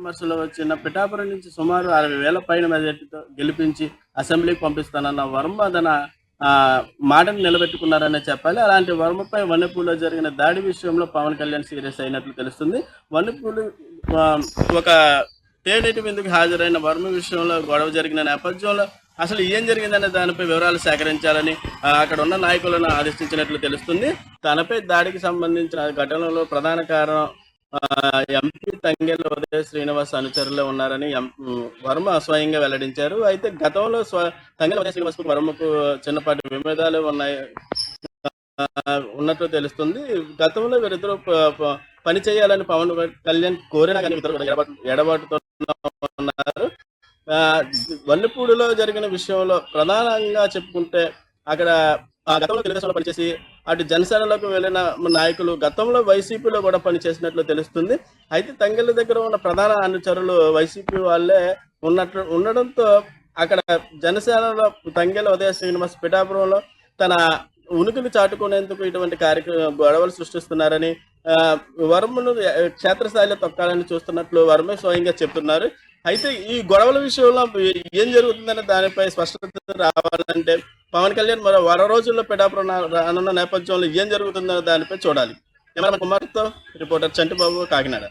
విమర్శలు వచ్చిన పిఠాపురం నుంచి సుమారు 60,000 పైన మెజార్టీతో గెలిపించి అసెంబ్లీకి పంపిస్తానన్న వర్మ తన మాటను నిలబెట్టుకున్నారనే చెప్పాలి. అలాంటి వర్మపై వన్నెపూడిలో జరిగిన దాడి విషయంలో పవన్ కళ్యాణ్ సీరియస్ అయినట్లు తెలుస్తుంది. వన్నెపూడి ఒక తేనెటి విందుకు హాజరైన వర్మ విషయంలో గొడవ జరిగిన నేపథ్యంలో అసలు ఏం జరిగిందనే దానిపై వివరాలు సేకరించాలని అక్కడ ఉన్న నాయకులను ఆదేశించినట్లు తెలుస్తుంది. తనపై దాడికి సంబంధించిన ఘటనలో ప్రధాన కారణం ఎంపీ తంగెళ్ల ఉదయ శ్రీనివాస్ అనుచరులే ఉన్నారని వర్మ స్వయంగా వెల్లడించారు. అయితే గతంలో తంగెళ్ల ఉదయ శ్రీనివాస్ వర్మకు చిన్నపాటి విభేదాలు ఉన్నట్లు తెలుస్తుంది. గతంలో వీరిద్దరూ పని చేయాలని పవన్ కళ్యాణ్ కోరినా కానీ ఇద్దరు ఎడబాటుతో ఉన్నారు. వన్నెపూడిలో జరిగిన విషయంలో ప్రధానంగా చెప్పుకుంటే అక్కడ గతంలో తెలుగుదేశంలో పనిచేసి అటు జనసేనలోకి వెళ్ళిన నాయకులు గతంలో వైసీపీలో కూడా పనిచేసినట్లు తెలుస్తుంది. అయితే తంగెళ్ల దగ్గర ఉన్న ప్రధాన అనుచరులు వైసీపీ వాళ్ళే ఉండడంతో అక్కడ జనసేనలో తంగెళ్ల ఉదయ శ్రీనివాస్ పిఠాపురంలో తన ఉనికిని చాటుకునేందుకు ఇటువంటి గొడవలు సృష్టిస్తున్నారని వర్మను క్షేత్రస్థాయిలో తొక్కాలని చూస్తున్నట్లు వర్మే స్వయంగా చెప్తున్నారు. అయితే ఈ గొడవల విషయంలో ఏం జరుగుతుందనే దానిపై స్పష్టత రావాలంటే పవన్ కళ్యాణ్ మరో 100 రోజుల్లో పిఠాపురం రానున్న నేపథ్యంలో ఏం జరుగుతుందనే దానిపై చూడాలి. కుమార్తో రిపోర్టర్ చంటిబాబు, కాకినాడ.